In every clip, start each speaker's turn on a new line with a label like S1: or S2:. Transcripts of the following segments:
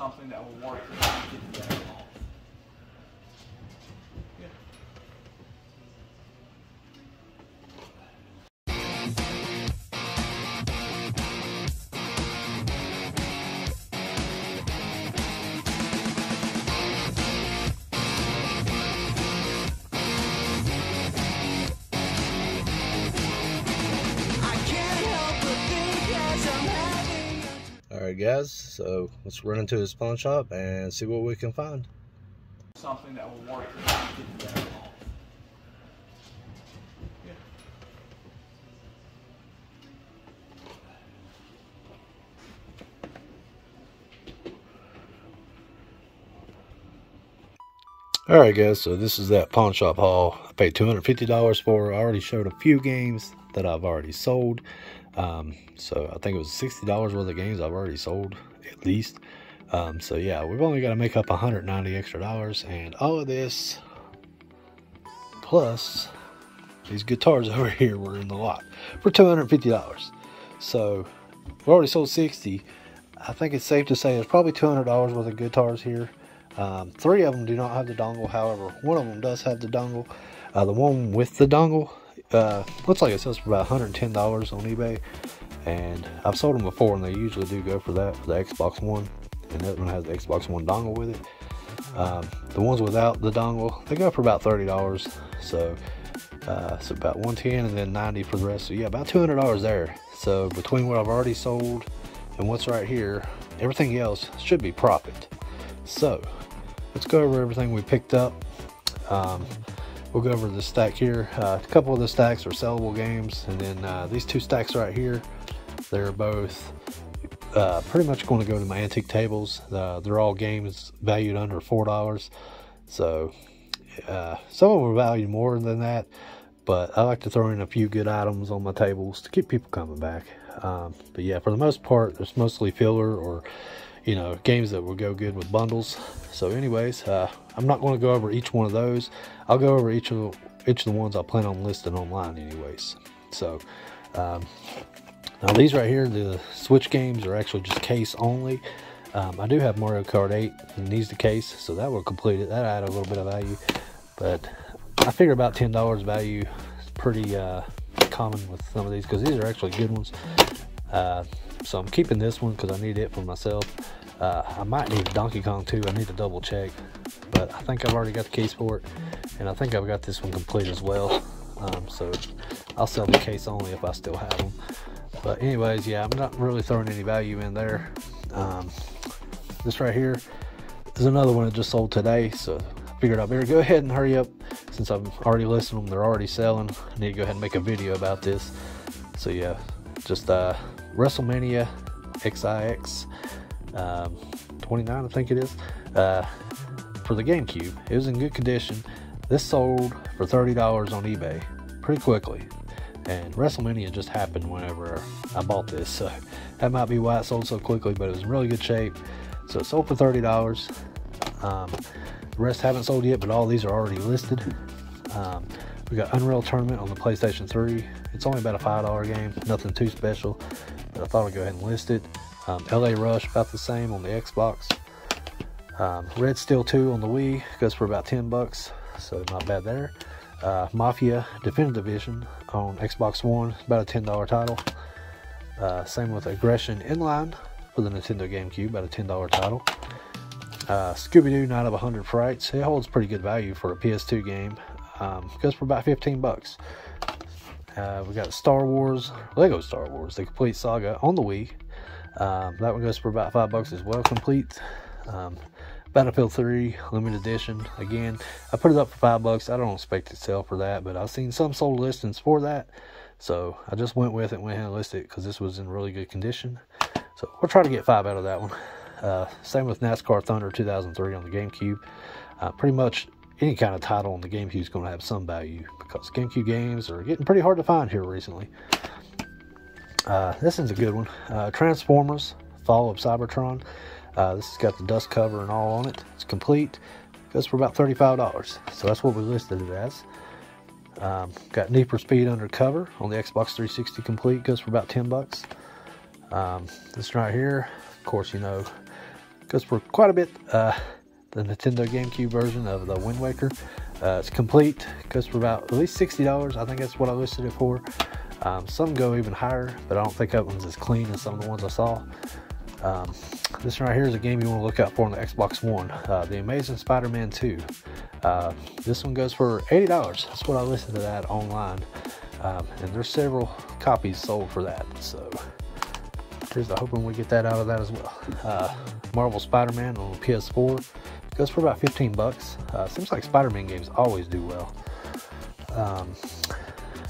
S1: something that will work to get the battery off.
S2: Alright guys, so let's run into his pawn shop and see what we can find.
S1: Something that will work to get the battery off.
S2: Alright guys, so this is that pawn shop haul. I paid $250 for. I already showed a few games that I've already sold. So I think it was $60 worth of games I've already sold, at least. So yeah, we've only got to make up $190 extra, and all of this plus these guitars over here were in the lot for $250. So we've already sold 60. I think it's safe to say there's probably $200 worth of guitars here. 3 of them do not have the dongle. However, one of them does have the dongle. The one with the dongle looks like it sells for about $110 on eBay, and I've sold them before, and they usually do go for that, for the Xbox One, and that one has the Xbox One dongle with it. The ones without the dongle, they go for about $30, so it's about $110 and then $90 for the rest. So yeah, about $200 there. So between what I've already sold and what's right here, everything else should be profit. So let's go over everything we picked up. We'll go over the stack here. A couple of the stacks are sellable games, and then these 2 stacks right here, they're both pretty much going to go to my antique tables. They're all games valued under $4. So some of them are valued more than that, but I like to throw in a few good items on my tables to keep people coming back. But yeah, for the most part, it's mostly filler, or you know, games that will go good with bundles. So anyways, I'm not going to go over each one of those. I'll go over each of the ones I plan on listing online anyways. So now these right here, the Switch games, are actually just case only. I do have Mario Kart 8 that needs the case, so that will complete it. That add a little bit of value, but I figure about $10 value is pretty common with some of these, because these are actually good ones. So I'm keeping this one because I need it for myself. I might need Donkey Kong too. I need to double check, but I think I've already got the case for it, and I think I've got this one complete as well. So I'll sell the case only if I still have them. But anyways, yeah, I'm not really throwing any value in there. This right here is another one that just sold today, so I figured I better go ahead and hurry up since I've already listed them. They're already selling. I need to go ahead and make a video about this. So yeah, just WrestleMania XIX 29, I think it is, for the Gamecube. It was in good condition. This sold for $30 on eBay pretty quickly, and WrestleMania just happened whenever I bought this, so that might be why it sold so quickly, but it was in really good shape. So it sold for $30. The rest haven't sold yet, but all these are already listed. We got Unreal Tournament on the PlayStation 3. It's only about a $5 game, nothing too special, but I thought I'd go ahead and list it. LA Rush, about the same on the Xbox. Red Steel 2 on the Wii goes for about $10, so not bad there. Mafia Definitive Edition on Xbox One, about a $10 title. Same with Aggression Inline for the Nintendo GameCube, about a $10 title. Scooby-Doo Night of 100 Frights, it holds pretty good value for a PS2 game. Goes for about $15. We got Lego Star Wars, the complete saga on the Wii. That one goes for about $5 as well, complete. Battlefield 3 limited edition, again, I put it up for $5. I don't expect it to sell for that, but I've seen some sold listings for that, so I just went with it, went ahead and listed it because this was in really good condition. So we'll try to get 5 out of that one. Same with NASCAR Thunder 2003 on the GameCube. Pretty much any kind of title on the GameCube is going to have some value, because GameCube games are getting pretty hard to find here recently. This is a good one. Transformers Fall of Cybertron. This has got the dust cover and all on it. It's complete. Goes for about $35. So that's what we listed it as. Got Need for Speed Undercover on the Xbox 360 complete. Goes for about $10. This right here, of course, you know, Goes for quite a bit. The Nintendo Gamecube version of the Wind Waker. It's complete. Goes for about at least $60. I think that's what I listed it for. Some go even higher, but I don't think that one's as clean as some of the ones I saw. This one right here is a game you want to look out for on the Xbox One. The Amazing Spider-Man 2. This one goes for $80. That's what I listed it at online. And there's several copies sold for that. So here's hoping we get that out of that as well. Marvel Spider-Man on PS4. Goes for about $15. Seems like Spider-Man games always do well.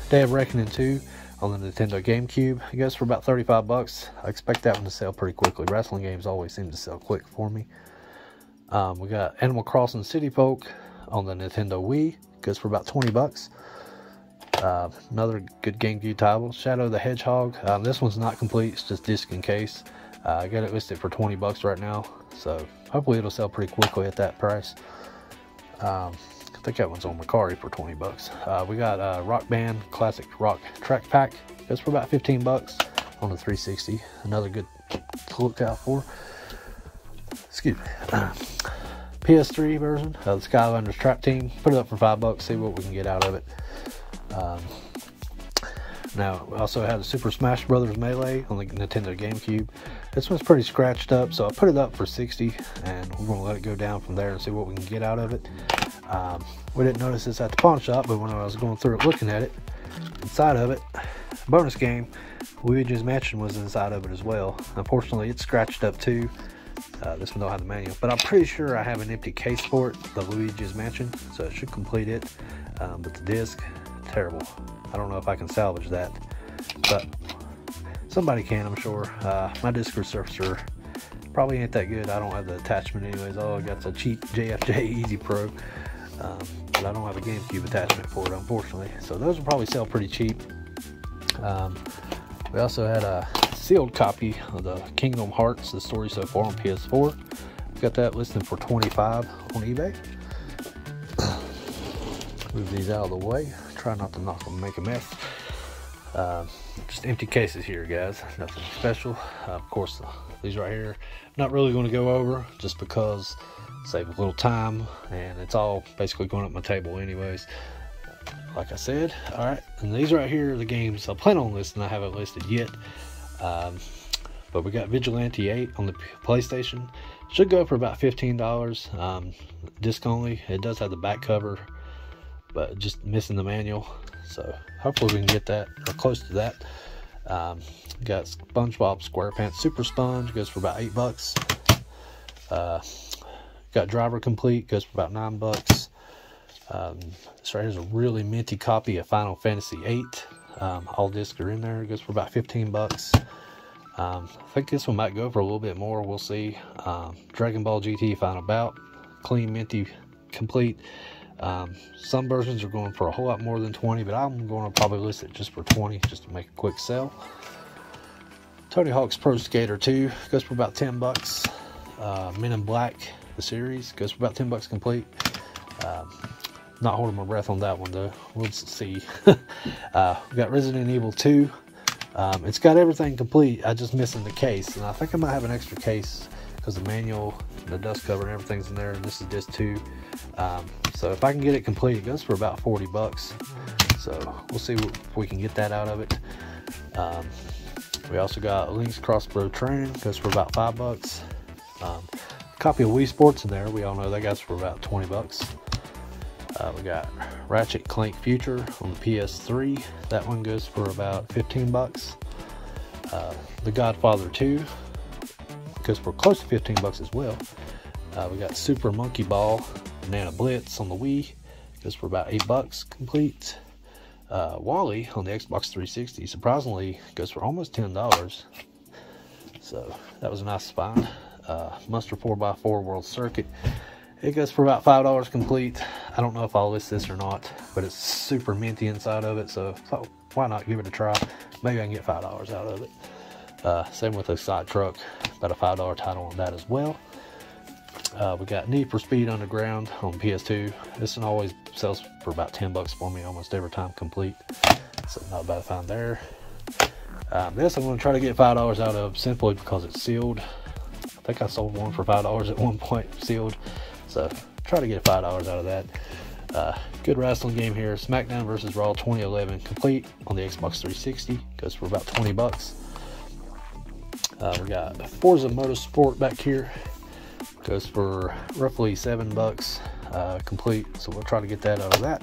S2: Day of Reckoning 2 on the Nintendo Gamecube. It goes for about $35. I expect that one to sell pretty quickly. Wrestling games always seem to sell quick for me. We got Animal Crossing City Folk on the Nintendo Wii. It goes for about $20. Another good Gamecube title, Shadow the Hedgehog. This one's not complete, it's just disc and case. I got it listed for $20 right now, so hopefully it'll sell pretty quickly at that price. I think that one's on Mercari for $20. We got Rock Band Classic Rock Track Pack. Goes for about $15 on the 360. Another good to look out for. Excuse me. PS3 version of the Skylanders Trap Team. Put it up for $5. See what we can get out of it. Now, we also have the Super Smash Bros. Melee on the Nintendo Gamecube. This one's pretty scratched up, so I put it up for $60, and we're going to let it go down from there and see what we can get out of it. We didn't notice this at the pawn shop, but when I was going through it looking at it, inside of it, bonus game, Luigi's Mansion was inside of it as well. Unfortunately, it's scratched up too. This one don't have the manual, but I'm pretty sure I have an empty case for it, the Luigi's Mansion, so it should complete it. But the disc, terrible. I don't know if I can salvage that, but somebody can, I'm sure. My disc resurfacer probably ain't that good. I don't have the attachment anyways. All I got's a cheap JFJ Easy Pro, but I don't have a GameCube attachment for it, unfortunately. So those will probably sell pretty cheap. We also had a sealed copy of the Kingdom Hearts, the story so far, on PS4. Got that listed for $25 on eBay. Move these out of the way. Try not to knock them and make a mess. Just empty cases here, guys. Nothing special. Of course, these right here, not really going to go over just because save a little time, and it's all basically going up my table anyways. Like I said, all right. And these right here are the games I plan on listing. I haven't listed yet. But we got Vigilante 8 on the PlayStation. Should go for about $15. Disc only. It does have the back cover, but just missing the manual. So hopefully we can get that or close to that. Got SpongeBob SquarePants Super Sponge, goes for about $8. Got Driver Complete, goes for about $9. This right here is a really minty copy of Final Fantasy VIII. All discs are in there. It goes for about $15. I think this one might go for a little bit more. We'll see. Dragon Ball GT Final Bout, clean minty complete. Some versions are going for a whole lot more than 20, but I'm going to probably list it just for 20, just to make a quick sell. Tony Hawk's Pro Skater 2 goes for about $10. Men in Black, the series, goes for about $10 complete. Not holding my breath on that one though. We'll see. We got Resident Evil 2. It's got everything complete. I just missing the case, and I think I might have an extra case because the manual, the dust cover, and everything's in there. And this is disc 2. So if I can get it complete, it goes for about $40. So we'll see if we can get that out of it. We also got Link's Crossbow Training, goes for about $5. Copy of Wii Sports in there. We all know that goes for about $20. We got Ratchet Clank Future on the PS3. That one goes for about $15. The Godfather 2 goes for close to $15 as well. We got Super Monkey Ball Banana Blitz on the Wii, goes for about $8 complete. Wally on the Xbox 360 surprisingly goes for almost $10. So that was a nice find. Muster 4x4 World Circuit, it goes for about $5 complete. I don't know if I'll list this or not, but it's super minty inside of it, so why not give it a try? Maybe I can get $5 out of it. Same with the side truck, about a $5 title on that as well. We got Need for Speed Underground on PS2. This one always sells for about $10 for me almost every time complete, so not a bad find there. This I'm going to try to get $5 out of simply because it's sealed. I think I sold one for $5 at one point, sealed. So try to get $5 out of that. Good wrestling game here. SmackDown vs. Raw 2011 complete on the Xbox 360. Goes for about 20 bucks. We got Forza Motorsport back here. Goes for roughly 7 bucks complete. So we'll try to get that out of that.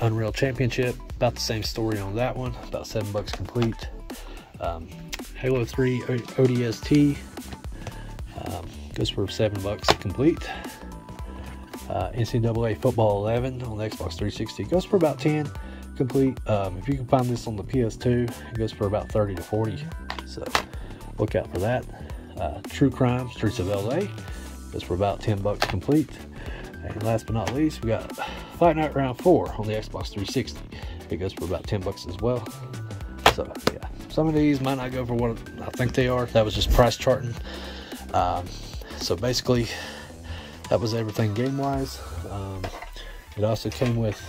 S2: Unreal Championship, about the same story on that one. About 7 bucks complete. Halo 3 ODST goes for 7 bucks complete. NCAA Football 11 on the Xbox 360 goes for about 10 complete. If you can find this on the PS2, it goes for about 30 to 40. So look out for that. True Crime Streets of LA goes for about 10 bucks complete. And last but not least, we got Fight Night Round 4 on the Xbox 360. It goes for about 10 bucks as well. So yeah, some of these might not go for what I think they are. That was just price charting. So basically, that was everything game-wise. It also came with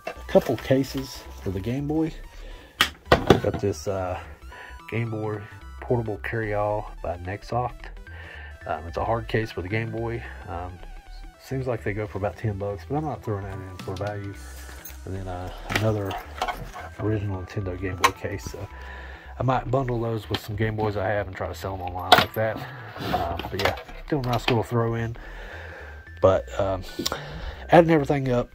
S2: a couple cases for the Game Boy. Got this Game Boy Portable Carry-All by Nexoft. It's a hard case for the Game Boy. Seems like they go for about 10 bucks, but I'm not throwing that in for value. And then another original Nintendo Game Boy case. So I might bundle those with some Game Boys I have and try to sell them online like that. But yeah, still a nice little throw in. But adding everything up,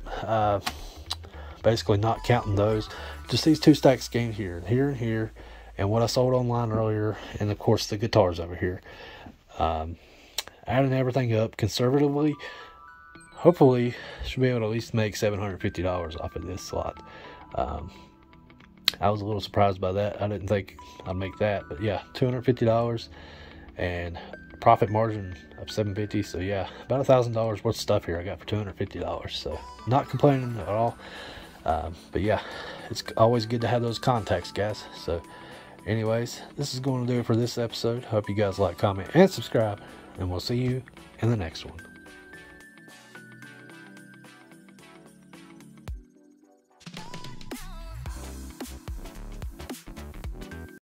S2: basically not counting those, just these 2 stacks games here and here, and what I sold online earlier, and of course the guitars over here. Adding everything up conservatively, hopefully should be able to at least make $750 off of this slot. I was a little surprised by that. I didn't think I'd make that, but yeah, $250 and profit margin of $750. So yeah, about $1,000 worth of stuff here I got for $250. So not complaining at all. But yeah, it's always good to have those contacts, guys. So anyways, this is going to do it for this episode. Hope you guys like, comment, and subscribe, and we'll see you in the next one.